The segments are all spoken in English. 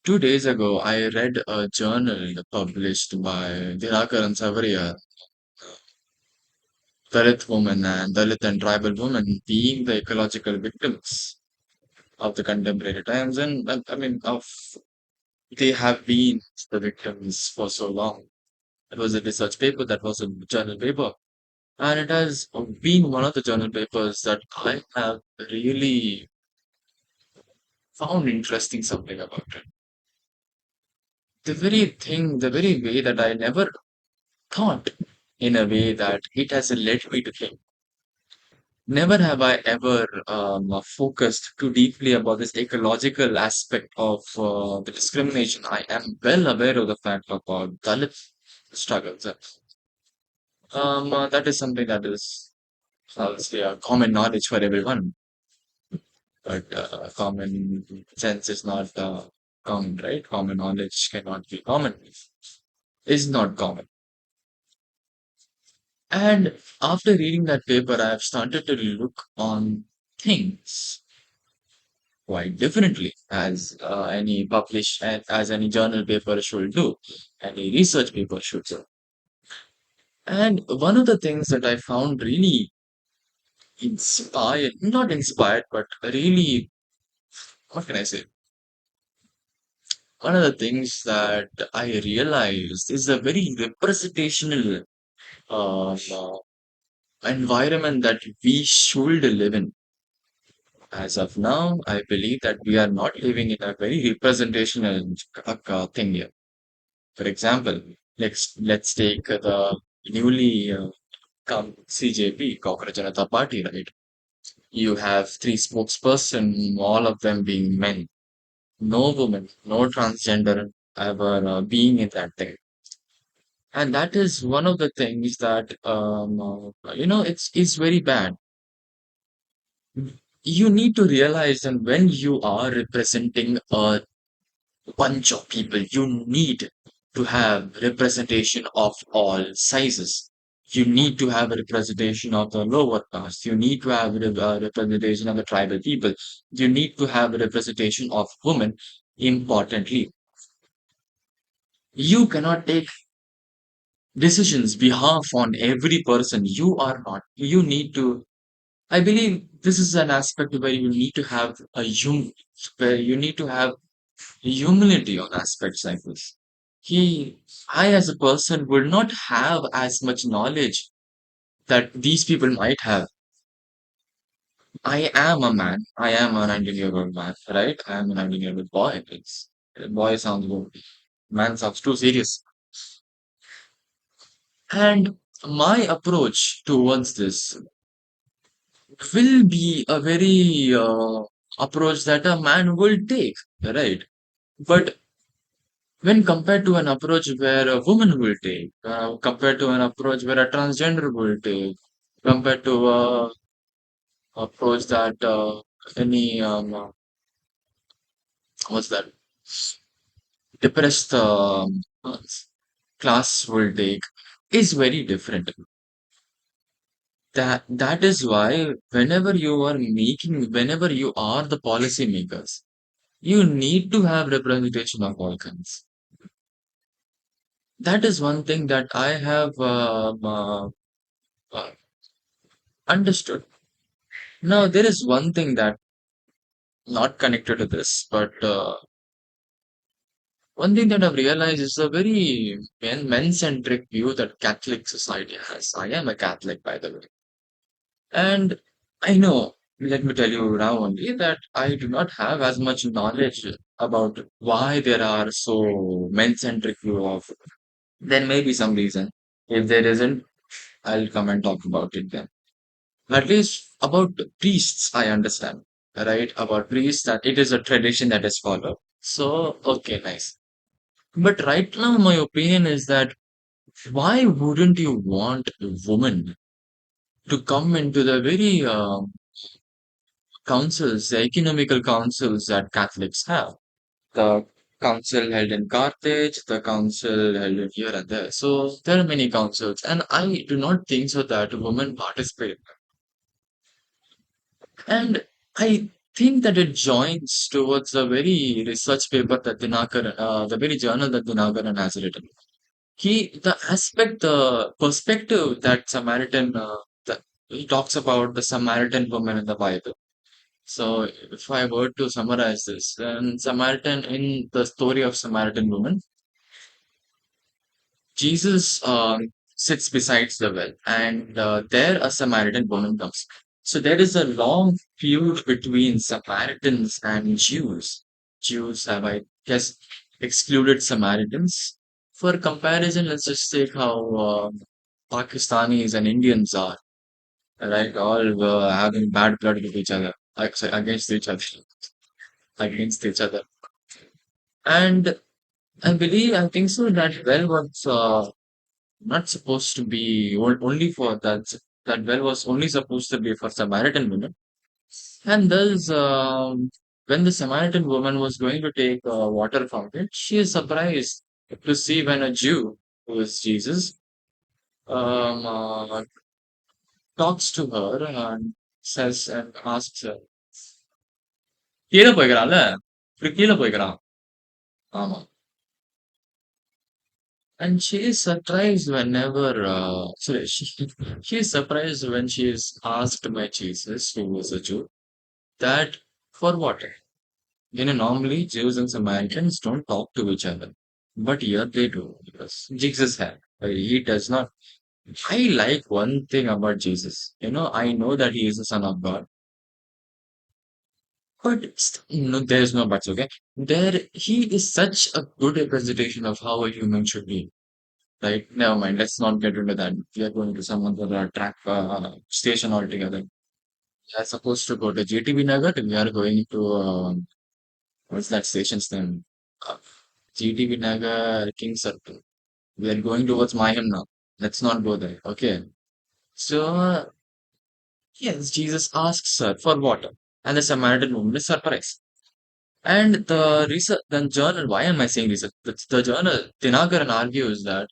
2 days ago, I read a journal published by Dinakaran Savaria, Dalit women and Dalit and tribal women being the ecological victims of the contemporary times. And I mean, they have been the victims for so long. It was a research paper that was a journal paper. And it has been one of the journal papers that I have really found interesting something about it. The very way that I never thought in a way that it has led me to think. Never have I ever focused too deeply about this ecological aspect of the discrimination. I am well aware of the fact about Dalit struggles. That is something that is, I'll say, a common knowledge for everyone, but common sense is not common, right? Common knowledge cannot be common, is not common. And after reading that paper, I have started to look on things quite differently as any as any journal paper should do, any research paper should do. And one of the things that I found really inspired, not inspired, but really, what can I say? One of the things that I realized is a very representational environment that we should live in. As of now, I believe that we are not living in a very representational thing here. For example, let's take the newly come CJP, Cockroach Janata Party, right? You have three spokesperson, all of them being men. No woman, no transgender ever being in that thing. And that is one of the things that it's very bad. You need to realize that when you are representing a bunch of people, you need to have representation of all sizes. You need to have a representation of the lower caste. You need to have a representation of the tribal people. You need to have a representation of women. Importantly, you cannot take decisions behalf on every person. You are not. You need to. I believe this is an aspect where you need to have where you need to have humility on aspects like this. He, I as a person would not have as much knowledge that these people might have. I am a man. I am a 19-year-old man, right? I am a 19-year-old boy. Boy sounds good. Man sounds too serious. And my approach towards this will be a very approach that a man will take, right? But when compared to an approach where a woman will take, compared to an approach where a transgender will take, compared to a approach that any what's that depressed class will take, is very different. That is why whenever you are the policy makers, you need to have representation of all kinds. That is one thing that I have uh, understood. Now, there is one thing that not connected to this, but one thing that I've realized is a very men-centric view that Catholic society has. I am a Catholic, by the way. And I know, let me tell you now only that I do not have as much knowledge about why there are so men-centric view of. There may be some reason. If there isn't, I'll come and talk about it then. At least about priests, I understand, right? About priests, that it is a tradition that is followed. So, okay, nice. But right now, my opinion is that why wouldn't you want a woman to come into the very councils, the economical councils that Catholics have? The council held in Carthage, the council held in here and there. So there are many councils, and I do not think so that women participate. And I think that it joins towards the very research paper that the very journal that Dinakaran has written. The aspect, the perspective that that he talks about the Samaritan woman in the Bible. So, if I were to summarize this, then Samaritan in the story of Samaritan woman, Jesus sits beside the well, and there a Samaritan woman comes. So there is a long feud between Samaritans and Jews. Jews have, I guess, excluded Samaritans. For comparison, let's just take how Pakistanis and Indians are, right? All having bad blood with each other, sorry, against each other, against each other. And I think so that well was not supposed to be only for that. That well was only supposed to be for Samaritan women. And thus, when the Samaritan woman was going to take water from it, she is surprised to see when a Jew, who is Jesus, um, uh, talks to her and says and asks her, கீழே போய்க்கிறான்ல இப்படி கீழே போய்க்கிறான் ஆமா and she is surprised whenever she is surprised when she is asked by Jesus, who was a Jew, that for what? You know, normally Jews and Samaritans don't talk to each other. But here they do, because Jesus had. He does not. I like one thing about Jesus. You know, I know that he is the Son of God, but no, there's no buts, okay? He is such a good representation of how a human should be. Right? Never mind. Let's not get into that. We are going to some other track station altogether. We are supposed to go to GTB Nagar. We are going to what's that station's name? Uh, GTB Nagar King Circle. We are going towards Mayhem now. Let's not go there. Okay. So yes, Jesus asks her for water, and the Samaritan woman is surprised. And the research, the journal. Why am I saying research? The journal Dinakaran argues that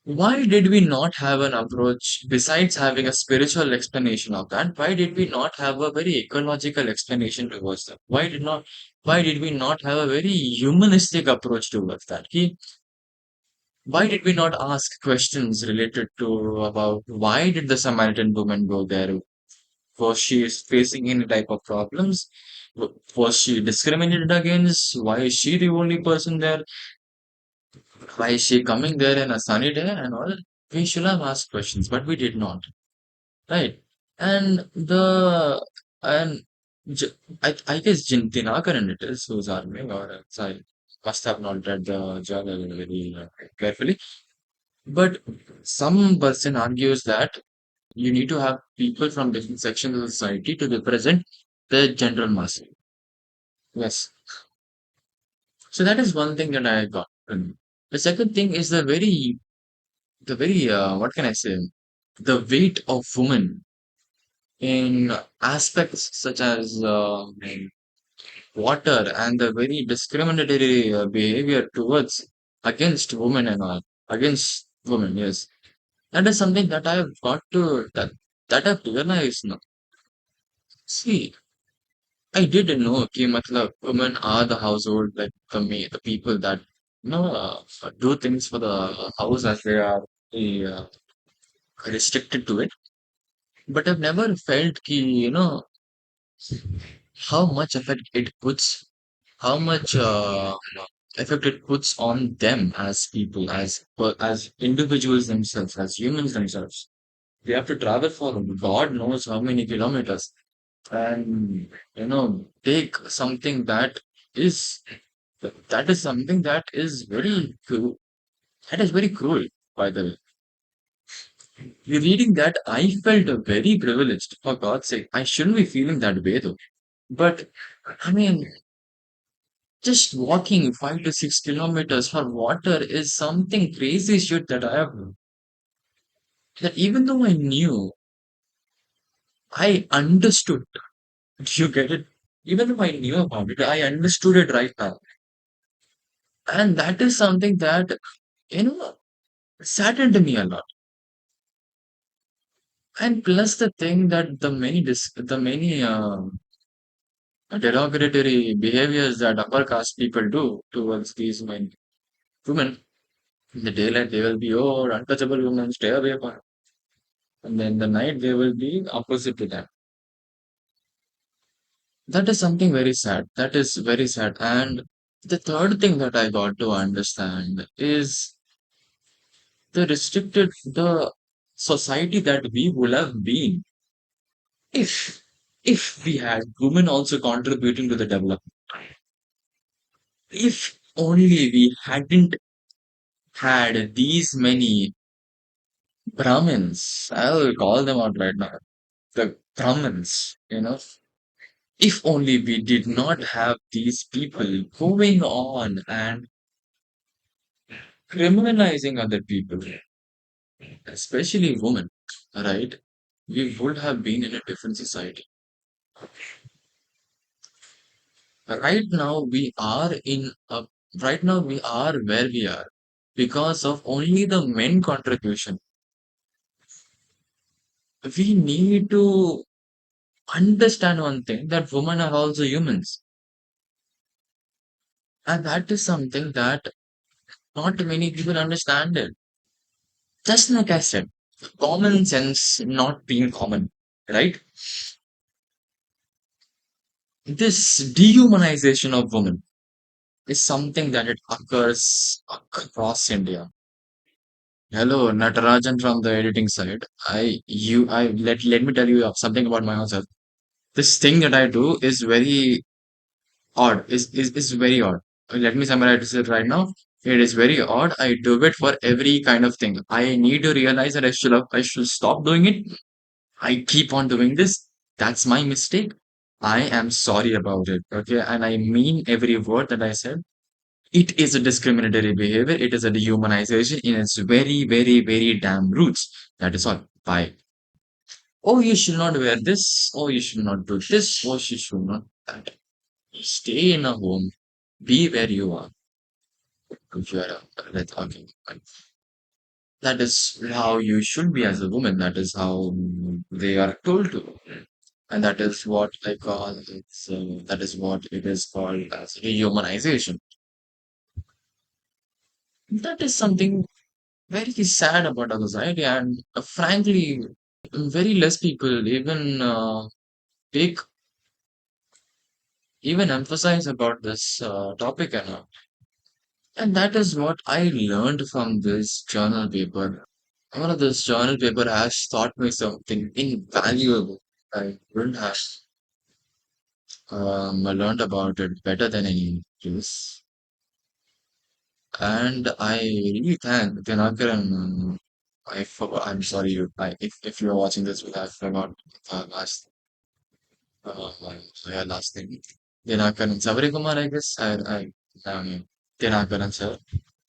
why did we not have an approach besides having a spiritual explanation of that? Why did we not have a very ecological explanation towards that? Why did we not have a very humanistic approach towards that? Why did we not ask questions related to about why did the Samaritan woman go there? Was she facing any type of problems? Was she discriminated against? Why is she the only person there? Why is she coming there in a sunny day and all? We should have asked questions, but we did not. Right. And the and J- I guess Dinakaran it is who's arguing, or I must have not read the journal very carefully. But some person argues that you need to have people from different sections of society to represent the general mass. Yes. So that is one thing that I got. The second thing is the very what can I say? The weight of women in aspects such as water and the very discriminatory behavior towards against women and all against women. Yes, that is something that I have got to that I've realized now. See, I didn't know कि मतलब women are the household, like the people that do things for the house as they are uh, restricted to it. But I've never felt कि how much effect it puts, how much effect it puts on them as people, as individuals themselves, as humans themselves. They have to travel for God knows how many kilometers, and take something is that is something that is very cruel. That is very cruel, by the way. Reading that, I felt very privileged. For God's sake, I shouldn't be feeling that way though. But I mean, just walking 5 to 6 kilometers for water is something crazy shit that I have. That even though I knew, I understood. Do you get it? Even though I knew about it, I understood it right now. And that is something that, you know, saddened me a lot. And plus the thing that the many derogatory behaviors that upper caste people do towards these women. In the daylight, they will be, oh, untouchable women, stay away from. And then the night, they will be opposite to them. That is something very sad. That is very sad. And the third thing that I got to understand is the society that we would have been if we had women also contributing to the development. If only we hadn't had these many Brahmins, I'll call them out right now, the Brahmins, if only we did not have these people going on and criminalizing other people, especially women, right? We would have been in a different society. Right now, right now we are where we are because of only the men contribution. We need to understand one thing that women are also humans. And that is something that not many people understand it. Just like I said, common sense not being common, right? This dehumanization of women is something that it occurs across India. Hello, Natarajan from the editing side. Let me tell you something about myself. This thing that I do is very odd. Is very odd. Let me summarize it right now. It is very odd. I do it for every kind of thing. I need to realize that I should stop doing it. I keep on doing this. That's my mistake. I am sorry about it. Okay, and I mean every word that I said. It is a discriminatory behavior. It is a dehumanization in its very, very, very damn roots. That is all. Bye. Oh, you should not wear this. Oh, you should not do this. Oh, you should not that. Stay in a home. Be where you are. If you are okay. That is how you should be as a woman. That is how they are told to. And that is what I call that is what it is called as rehumanization. That is something very sad about our society, and frankly, very less people take even emphasize about this topic enough. And that is what I learned from this journal paper. One of this journal paper has taught me something invaluable. I wouldn't have learned about it better than any place. And I really thank Dinakaran. I forgot. I'm sorry. If you're watching this, I forgot last name. Dinakaran Savarikumar, I guess. Dinakaran sir.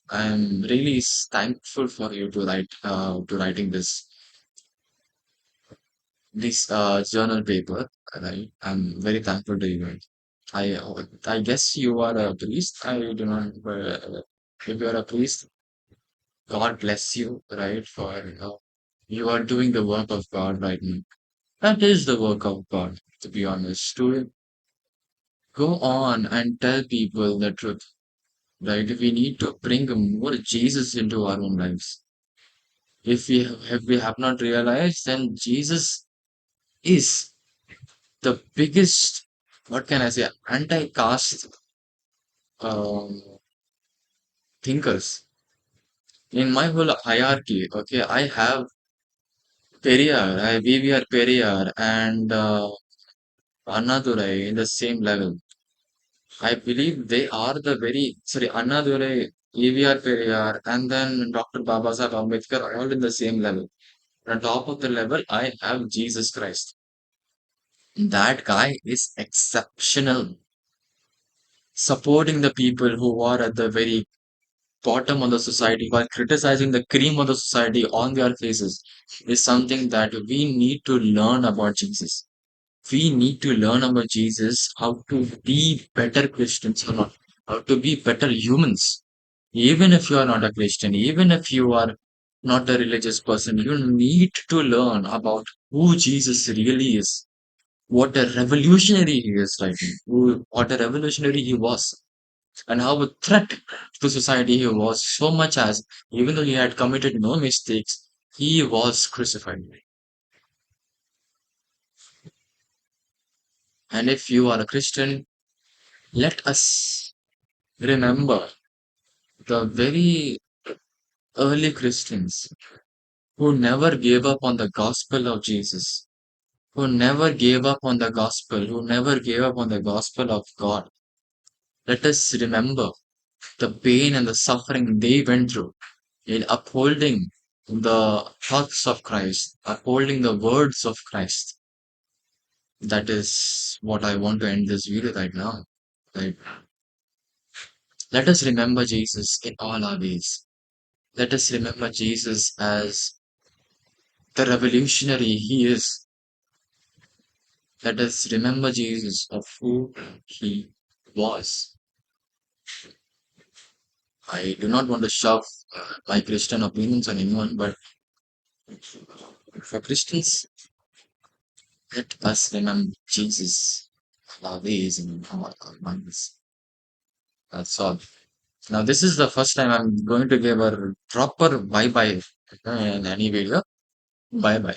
I'm really thankful for you to writing this journal paper. Right? I'm very thankful to you. I guess you are a priest. I do not. If you are a priest, God bless you, right? For you are doing the work of God right now. That is the work of God, to be honest. To go on and tell people the truth, right? We need to bring more Jesus into our own lives. If we have not realized, then Jesus is the biggest, what can I say, anti-caste um, thinkers in my whole hierarchy. Okay, I have Periyar, VVR Periyar, and Annadurai in the same level. I believe they are the very, sorry, Annadurai, EVR Periyar, and then Dr. Babasaheb Ambedkar are all in the same level. On top of the level, I have Jesus Christ. That guy is exceptional, supporting the people who are at the very bottom of the society while criticizing the cream of the society on their faces is something that we need to learn about Jesus. We need to learn about Jesus, how to be better Christians or not, how to be better humans. Even if you are not a Christian, even if you are not a religious person, you need to learn about who Jesus really is. what a revolutionary he is right now, what a revolutionary he was, and how a threat to society he was, so much as even though he had committed no mistakes, he was crucified. And if you are a Christian, let us remember the very early Christians who never gave up on the gospel of Jesus, who never gave up on the gospel, who never gave up on the gospel of God. Let us remember the pain and the suffering they went through in upholding the thoughts of Christ, upholding the words of Christ. That is what I want to end this video right now. Right? Let us remember Jesus in all our ways. Let us remember Jesus as the revolutionary he is. Let us remember Jesus of who he was. I do not want to shove my Christian opinions on anyone, but for Christians, let us remember Jesus, our ways and our minds. That's all. Now, this is the first time I'm going to give a proper bye bye in any video. Bye bye.